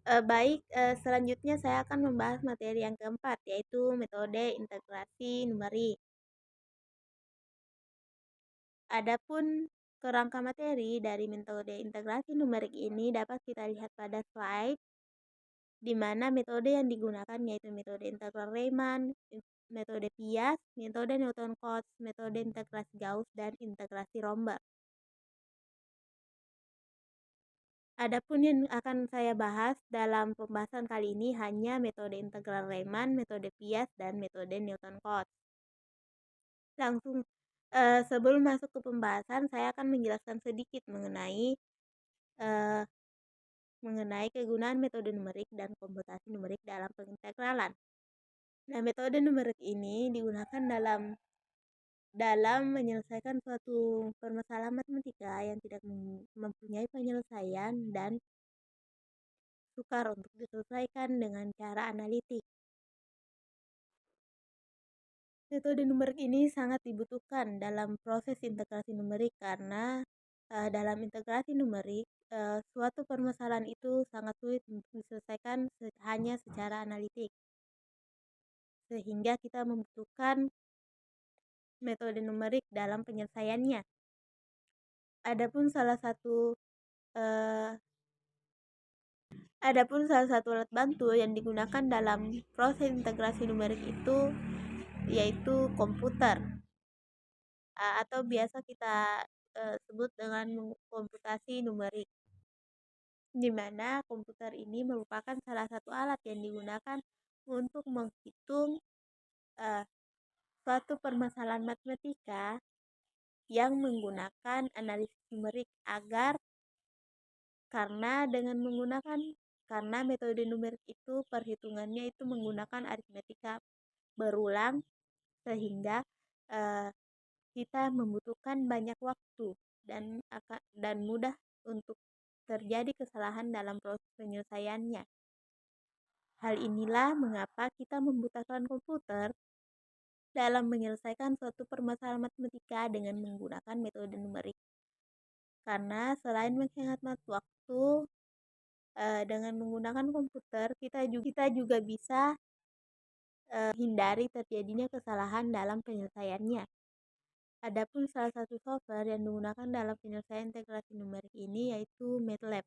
Selanjutnya saya akan membahas materi yang keempat, yaitu metode integrasi numerik. Adapun kerangka materi dari metode integrasi numerik ini dapat kita lihat pada slide, di mana metode yang digunakan yaitu metode integral Riemann, metode Piast, metode Newton-Cotes, metode integrasi Gauss, dan integrasi Romberg. Adapun yang akan saya bahas dalam pembahasan kali ini hanya metode integral Riemann, metode Piast, dan metode Newton-Cotes. Langsung sebelum masuk ke pembahasan, saya akan menjelaskan sedikit eh, mengenai kegunaan metode numerik dan komputasi numerik dalam pengintegralan. Nah, metode numerik ini digunakan dalam menyelesaikan suatu permasalahan matematika yang tidak mempunyai penyelesaian dan sukar untuk diselesaikan dengan cara analitik. Metode numerik ini sangat dibutuhkan dalam proses integrasi numerik karena dalam integrasi numerik suatu permasalahan itu sangat sulit untuk diselesaikan hanya secara analitik, sehingga kita membutuhkan metode numerik dalam penyelesaiannya. Adapun salah satu alat bantu yang digunakan dalam proses integrasi numerik itu yaitu komputer, atau biasa kita sebut dengan komputasi numerik, di mana komputer ini merupakan salah satu alat yang digunakan untuk menghitung suatu permasalahan matematika yang menggunakan analisis numerik karena metode numerik itu perhitungannya itu menggunakan aritmetika berulang, sehingga kita membutuhkan banyak waktu dan mudah untuk terjadi kesalahan dalam proses penyelesaiannya. Hal inilah mengapa kita membutuhkan komputer dalam menyelesaikan suatu permasalahan matematika dengan menggunakan metode numerik. Karena selain menghemat waktu, dengan menggunakan komputer kita juga bisa hindari terjadinya kesalahan dalam penyelesaiannya. Adapun salah satu software yang digunakan dalam penyelesaian integrasi numerik ini yaitu MATLAB.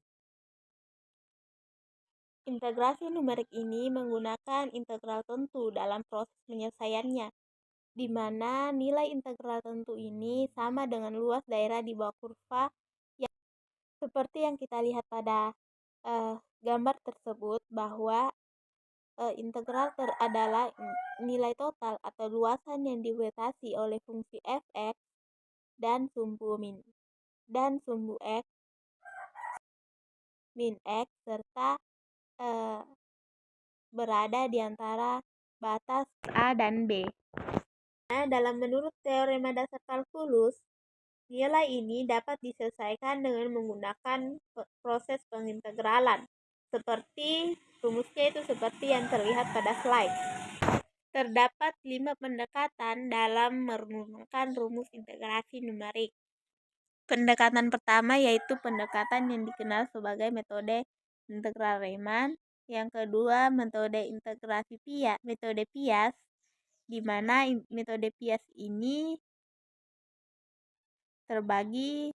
Integrasi numerik ini menggunakan integral tentu dalam proses penyelesaiannya, di mana nilai integral tentu ini sama dengan luas daerah di bawah kurva, seperti yang kita lihat pada gambar tersebut, bahwa integral adalah nilai total atau luasan yang dibatasi oleh fungsi f(x) dan sumbu x min x serta berada di antara batas A dan B. Nah, menurut teorema dasar kalkulus, nilai ini dapat diselesaikan dengan menggunakan proses pengintegralan. Rumusnya itu seperti yang terlihat pada slide. Terdapat 5 pendekatan dalam merumuskan rumus integrasi numerik. Pendekatan pertama yaitu pendekatan yang dikenal sebagai metode integral Riemann. Yang kedua, metode integrasi metode Piast, di mana metode Piast ini terbagi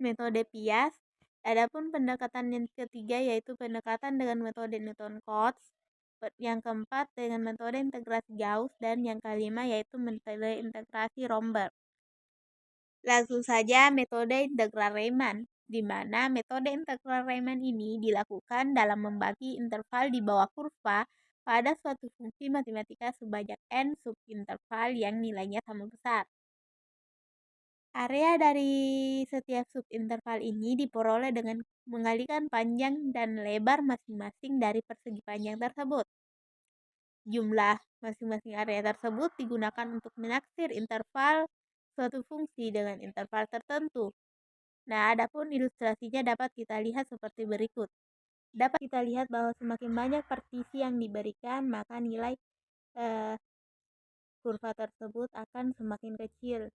metode Piast. Adapun pendekatan yang ketiga yaitu pendekatan dengan metode Newton-Cotes, yang keempat dengan metode integrasi Gauss, dan yang kelima yaitu metode integrasi Romberg. Langsung saja metode integral Riemann, di mana metode integral Riemann ini dilakukan dalam membagi interval di bawah kurva pada suatu fungsi matematika sebanyak n subinterval yang nilainya sama besar. Area dari setiap subinterval ini diperoleh dengan mengalikan panjang dan lebar masing-masing dari persegi panjang tersebut. Jumlah masing-masing area tersebut digunakan untuk menaksir interval suatu fungsi dengan interval tertentu. Nah, adapun ilustrasinya dapat kita lihat seperti berikut. Dapat kita lihat bahwa semakin banyak partisi yang diberikan, maka nilai kurva tersebut akan semakin kecil.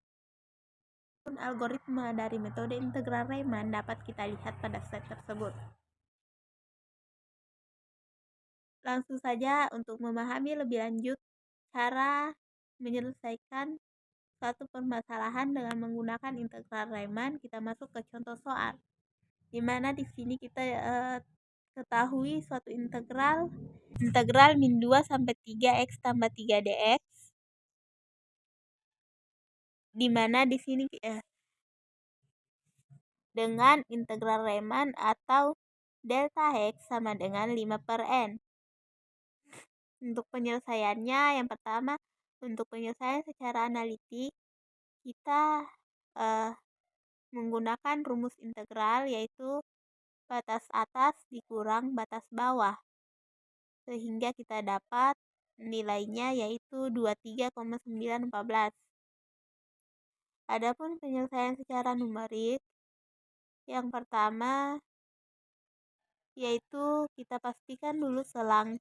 Algoritma dari metode integral Riemann dapat kita lihat pada slide tersebut. Langsung saja untuk memahami lebih lanjut cara menyelesaikan suatu permasalahan dengan menggunakan integral Riemann, kita masuk ke contoh soal. Di mana di sini kita ketahui suatu integral min 2 sampai 3x tambah 3 dx, di mana di sini dengan integral Riemann atau delta x sama dengan 5/n. Untuk penyelesaiannya, yang pertama, untuk penyelesaian secara analitik, kita menggunakan rumus integral, yaitu batas atas dikurang batas bawah, sehingga kita dapat nilainya yaitu 23,914. Adapun penyelesaian secara numerik, yang pertama yaitu kita pastikan dulu selang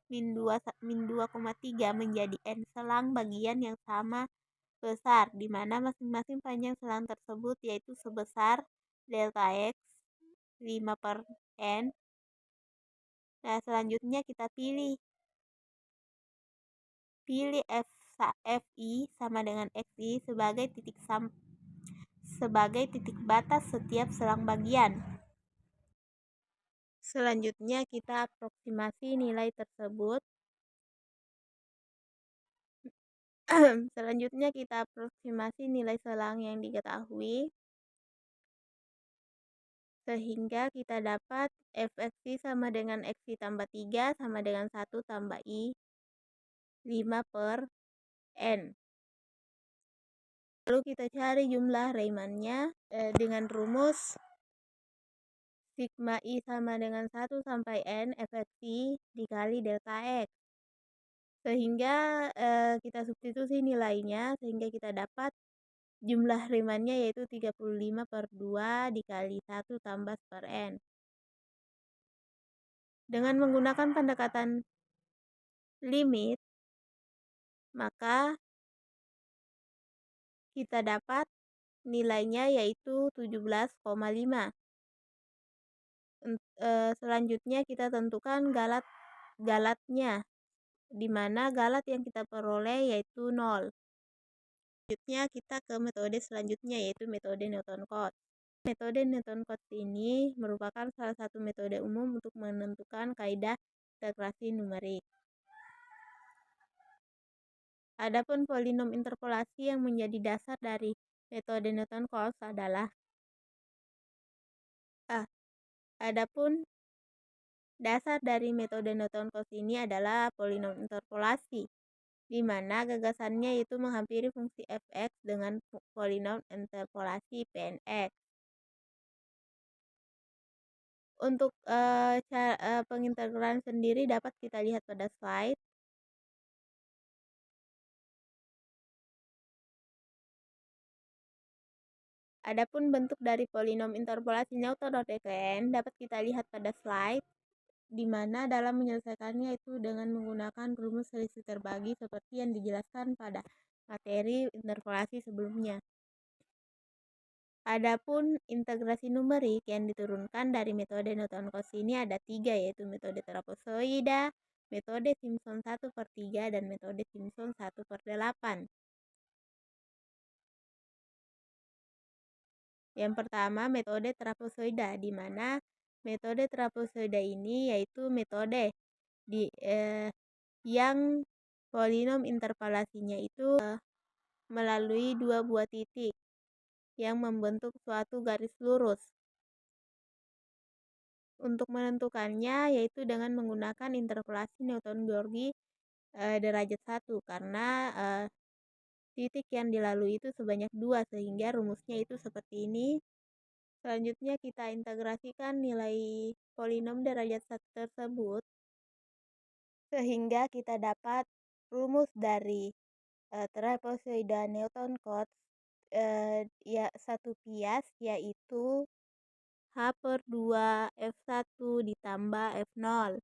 min 2,3 menjadi n selang bagian yang sama besar, di mana masing-masing panjang selang tersebut yaitu sebesar delta x 5/n. Nah, selanjutnya kita pilih fi sama dengan xi sebagai titik batas setiap selang bagian. Selanjutnya kita aproksimasi nilai tersebut. Selanjutnya kita aproksimasi nilai selang yang diketahui, sehingga kita dapat fxi sama dengan xi tambah 3 sama dengan 1 tambah i 5/n. Lalu kita cari jumlah Riemann-nya dengan rumus sigma i sama dengan 1 sampai n fxi dikali delta x. Sehingga kita substitusi nilainya, sehingga kita dapat jumlah Riemann-nya yaitu 35/2 dikali 1 tambah per n. Dengan menggunakan pendekatan limit, maka kita dapat nilainya yaitu 17,5. Selanjutnya kita tentukan galatnya, di mana galat yang kita peroleh yaitu 0. Selanjutnya kita ke metode selanjutnya, yaitu metode Newton-Cotes. Metode Newton-Cotes ini merupakan salah satu metode umum untuk menentukan kaidah integrasi numerik. Adapun polinom interpolasi yang menjadi dasar dari metode Newton-Cotes adalah Adapun dasar dari metode Newton-Cotes ini adalah polinom interpolasi, di mana gagasannya itu menghampiri fungsi fx dengan polinom interpolasi Pnx. Untuk pengintegralan sendiri dapat kita lihat pada slide. Adapun bentuk dari polinom interpolasi Newton-Raphel dapat kita lihat pada slide, di mana dalam menyelesaikannya itu dengan menggunakan rumus selisih terbagi seperti yang dijelaskan pada materi interpolasi sebelumnya. Adapun integrasi numerik yang diturunkan dari metode Newton-Cotes ini ada 3, yaitu metode trapezoida, metode Simpson 1/3, dan metode Simpson 1/8. Yang pertama, metode trapezoida, di mana metode trapezoida ini yaitu metode yang polinom interpolasinya itu melalui 2 buah titik yang membentuk suatu garis lurus. Untuk menentukannya yaitu dengan menggunakan interpolasi Newton-Gorgi derajat 1, karena titik yang dilalui itu sebanyak 2, sehingga rumusnya itu seperti ini. Selanjutnya kita integrasikan nilai polinom derajat 1 tersebut, sehingga kita dapat rumus dari trapezoida Newton-Cotes satu bias, yaitu H/2 F1 ditambah F0.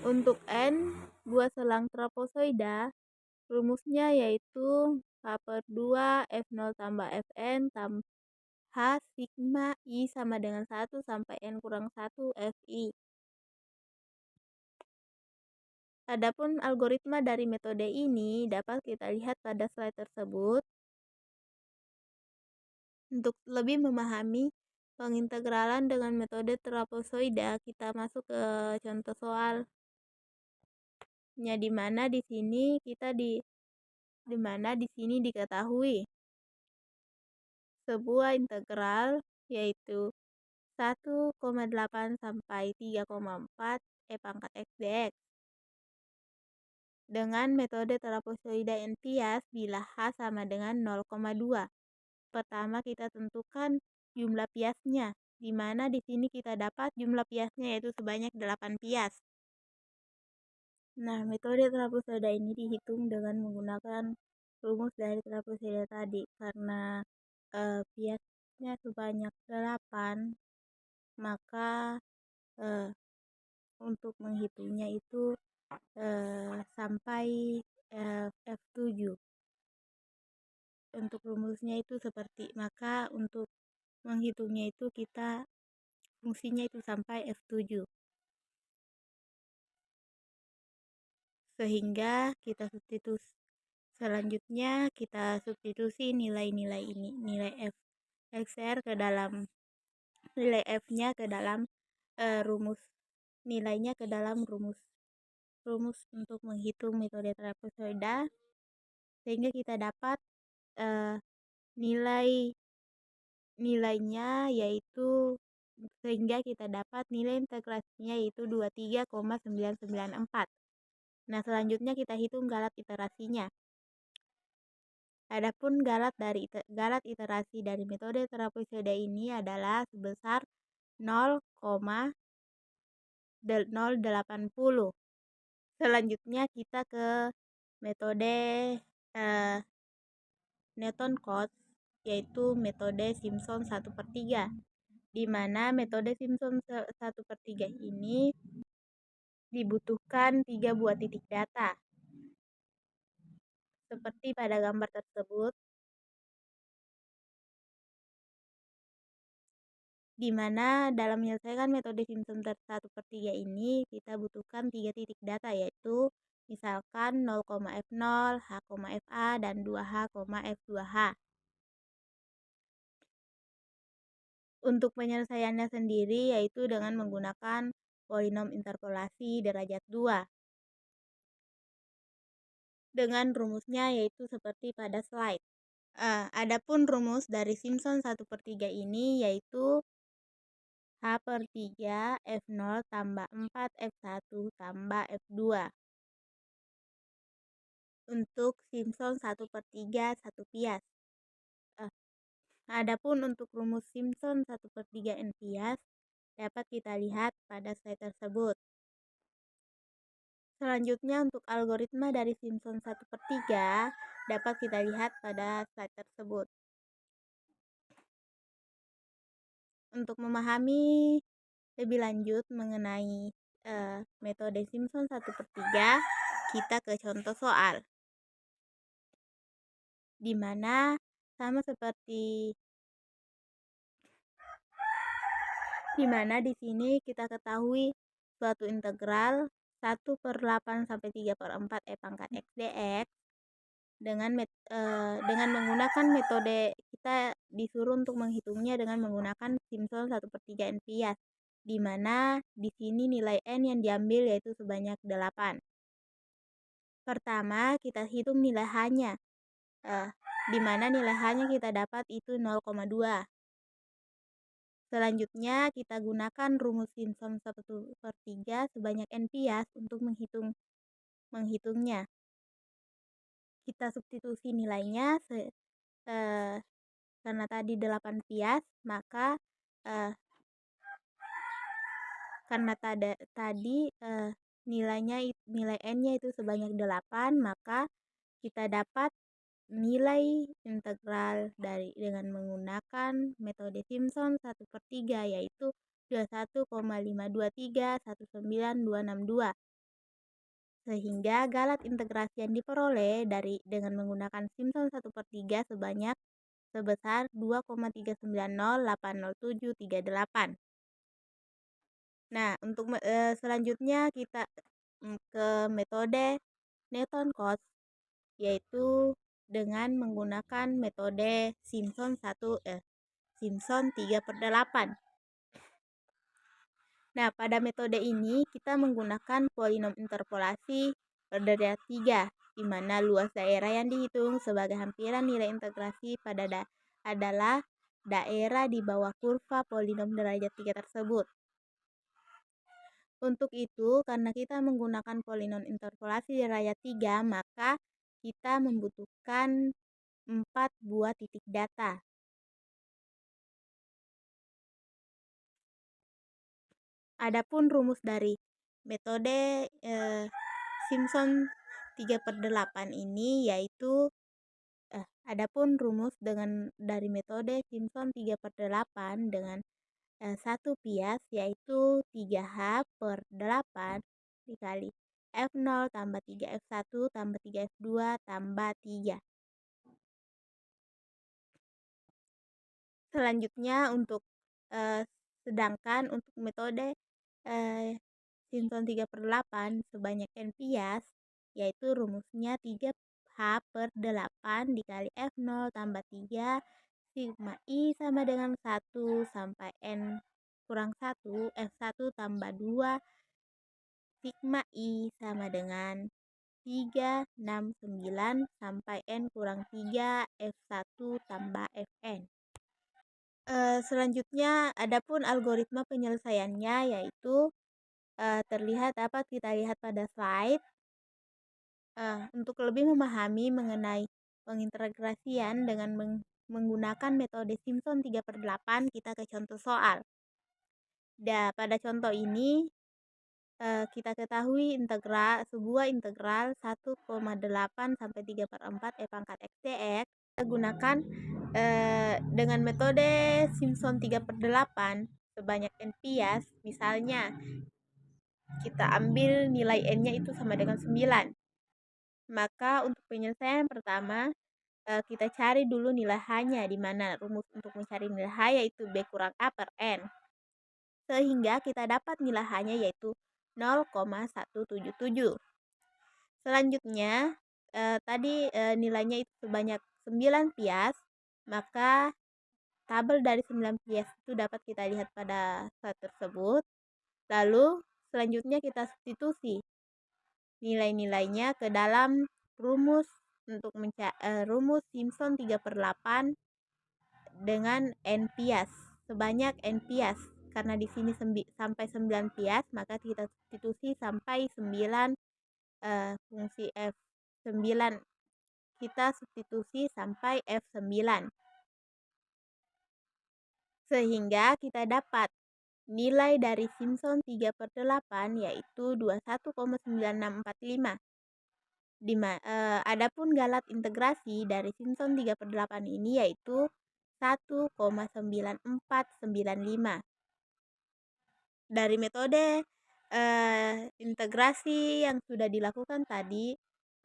Untuk N buah selang trapezoida Rumusnya yaitu H per 2 F0 tambah Fn tambah H sigma I sama dengan 1 sampai N kurang 1 Fi. Adapun algoritma dari metode ini dapat kita lihat pada slide tersebut. Untuk lebih memahami pengintegralan dengan metode trapezoida, kita masuk ke contoh soalnya, di mana di sini diketahui sebuah integral yaitu 1,8 sampai 3,4 e pangkat x dx dengan metode trapezoida NPS bila H sama dengan 0,2. Pertama kita tentukan jumlah piasnya, di mana di sini kita dapat jumlah piasnya yaitu sebanyak 8 pias. Nah, metode trapezoida ini dihitung dengan menggunakan rumus dari trapezoida tadi, karena piasnya sebanyak 8, maka untuk menghitungnya itu sampai F7. Untuk rumusnya itu seperti, maka untuk menghitungnya itu kita fungsinya itu sampai F7. Sehingga kita substitusi. Selanjutnya kita substitusi nilai-nilai ini, nilai F XR ke dalam nilai F-nya ke dalam rumus, nilainya ke dalam rumus untuk menghitung metode trapezoida, sehingga kita dapat nilainya yaitu sehingga kita dapat nilai integrasinya yaitu 23,994. Nah, selanjutnya kita hitung galat iterasinya. Adapun galat iterasi dari metode trapezoida ini adalah sebesar 0,080. Selanjutnya kita ke metode Newton-Cotes, yaitu metode Simpson 1/3, di mana metode Simpson 1/3 ini dibutuhkan 3 buah titik data. Seperti pada gambar tersebut, di mana dalam menyelesaikan metode Simpson 1/3 ini kita butuhkan 3 titik data, yaitu misalkan 0,F0, H,Fa, dan 2H,F2H. Untuk penyelesaiannya sendiri yaitu dengan menggunakan polinom interpolasi derajat 2. Dengan rumusnya yaitu seperti pada slide. Adapun rumus dari Simpson 1/3 ini yaitu H per 3 F0 tambah 4 F1 tambah F2. Untuk Simpson 1/3 1 pias. Adapun untuk rumus Simpson 1/3 NPS dapat kita lihat pada slide tersebut. Selanjutnya untuk algoritma dari Simpson 1/3 dapat kita lihat pada slide tersebut. Untuk memahami lebih lanjut mengenai metode Simpson 1/3, kita ke contoh soal, di mana sama seperti di sini kita ketahui suatu integral 1/8 sampai 3/4 e pangkat x dx dengan menggunakan metode, kita disuruh untuk menghitungnya dengan menggunakan Simpson 1/3 NPS, di mana di sini nilai n yang diambil yaitu sebanyak 8. Pertama kita hitung nilai h-nya, di mana nilai h-nya kita dapat itu 0,2. Selanjutnya kita gunakan rumus Simpson 1/3 sebanyak n pias untuk menghitungnya. Kita substitusi nilainya karena tadi 8 pias, maka karena tadi nilai n-nya itu sebanyak 8, maka kita dapat nilai integral dengan menggunakan metode Simpson 1/3 yaitu 21,52319262. sehingga galat integrasi yang diperoleh dengan menggunakan Simpson 1/3 sebesar 2,390800738. Nah, untuk selanjutnya kita ke metode Newton Cotes, yaitu dengan menggunakan metode Simpson 3/8. Nah, pada metode ini kita menggunakan polinom interpolasi berderet 3, di mana luas daerah yang dihitung sebagai hampiran nilai integrasi adalah daerah di bawah kurva polinom derajat 3 tersebut. Untuk itu, karena kita menggunakan polinom interpolasi derajat 3, maka kita membutuhkan 4 buah titik data. Adapun rumus dari metode Simpson 3/8 ini yaitu adapun rumus dari metode Simpson 3/8 dengan 1 bias yaitu 3H/8 dikali F0 tambah 3F1 tambah 3F2 tambah 3. Selanjutnya sedangkan untuk metode Simpson 3/8 sebanyak n bias, yaitu rumusnya 3H/8 dikali F0 tambah 3 sigma I sama dengan 1 sampai N kurang 1 F1 tambah 2 sigma I sama dengan 369 sampai N kurang 3 F1 tambah Fn. Selanjutnya, adapun algoritma penyelesaiannya yaitu dapat kita lihat pada slide. Untuk lebih memahami mengenai pengintegrasian dengan menggunakan metode Simpson 3/8, kita ke contoh soal. Pada contoh ini, kita ketahui sebuah integral 1,8 sampai 3/4 e pangkat x dx. Kita gunakan dengan metode Simpson 3/8 sebanyak n bias. Misalnya, kita ambil nilai n-nya itu sama dengan 9. Maka untuk penyelesaian pertama, kita cari dulu nilai h-nya, di mana rumus untuk mencari nilai h yaitu b kurang a per n. Sehingga kita dapat nilai h-nya yaitu 0,177. Selanjutnya, tadi nilainya itu sebanyak 9 bias, maka tabel dari 9 bias itu dapat kita lihat pada slide tersebut. Lalu selanjutnya kita substitusi nilai-nilainya ke dalam rumus rumus Simpson 3/8 dengan n bias sebanyak n bias. Karena di sini sampai 9 bias, maka kita substitusi sampai 9 fungsi F9. Kita substitusi sampai F9. Sehingga kita dapat nilai dari Simpson 3/8 yaitu 21,9645. Adapun galat integrasi dari Simpson 3/8 ini yaitu 1,9495. Dari metode integrasi yang sudah dilakukan tadi,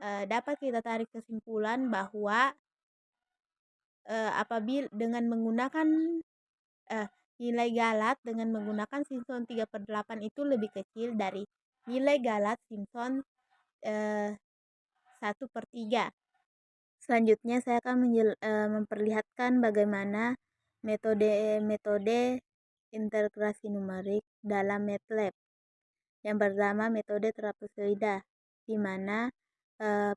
dapat kita tarik kesimpulan bahwa apabila dengan menggunakan nilai galat dengan menggunakan Simpson 3/8 itu lebih kecil dari nilai galat Simpson 1/3. Selanjutnya saya akan memperlihatkan bagaimana metode integrasi numerik dalam MATLAB. Yang pertama, metode trapezoida, di mana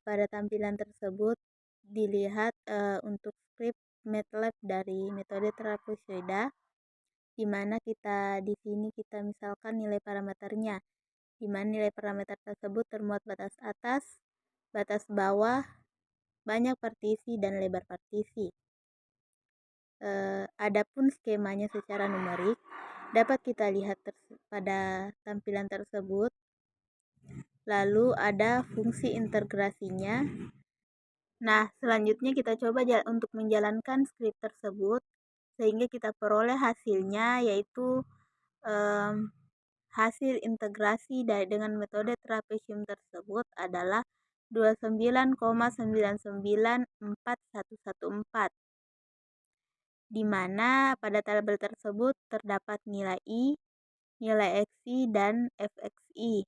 pada tampilan tersebut dilihat untuk skrip MATLAB dari metode trapezoida, di mana di sini kita misalkan nilai parameternya, di mana nilai parameter tersebut termuat batas atas, batas bawah, banyak partisi, dan lebar partisi. Adapun skemanya secara numerik dapat kita lihat pada tampilan tersebut. Lalu ada fungsi integrasinya. Nah, selanjutnya kita coba untuk menjalankan skrip tersebut sehingga kita peroleh hasilnya yaitu hasil integrasi dengan metode trapesium tersebut adalah 29,994114, di mana pada tabel tersebut terdapat nilai I, nilai XI, dan FXI.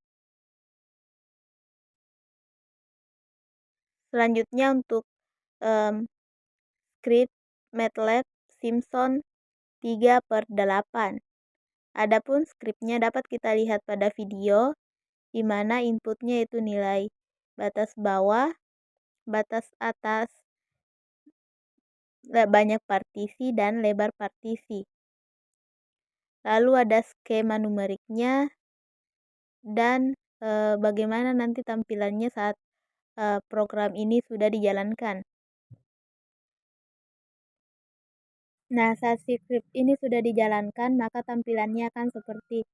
Selanjutnya untuk script MATLAB Simpson 3/8. Adapun skripnya dapat kita lihat pada video, di mana inputnya itu nilai batas bawah, batas atas, banyak partisi, dan lebar partisi. Lalu ada skema numeriknya dan bagaimana nanti tampilannya saat program ini sudah dijalankan. Nah, saat script ini sudah dijalankan, maka tampilannya akan seperti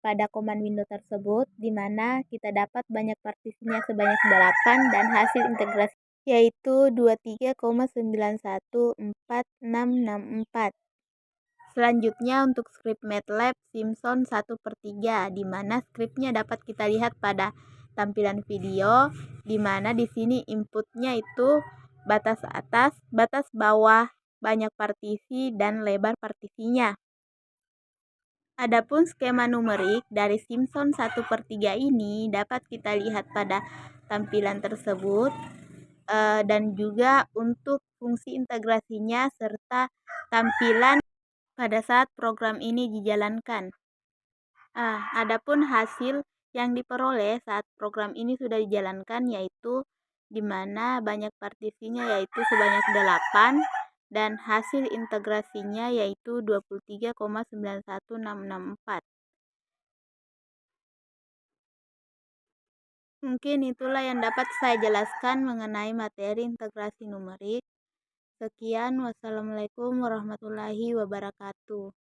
pada command window tersebut, di mana kita dapat banyak partisinya sebanyak 8 dan hasil integrasi yaitu 23,914664. Selanjutnya untuk script MATLAB Simpson 1/3, di mana skripnya dapat kita lihat pada tampilan video, di mana di sini inputnya itu batas atas, batas bawah, banyak partisi, dan lebar partisinya. Adapun skema numerik dari Simpson 1/3 ini dapat kita lihat pada tampilan tersebut, dan juga untuk fungsi integrasinya serta tampilan pada saat program ini dijalankan. Adapun hasil yang diperoleh saat program ini sudah dijalankan yaitu di mana banyak partisinya yaitu sebanyak 8 dan hasil integrasinya yaitu 23,91664. Mungkin itulah yang dapat saya jelaskan mengenai materi integrasi numerik. Sekian, wassalamualaikum warahmatullahi wabarakatuh.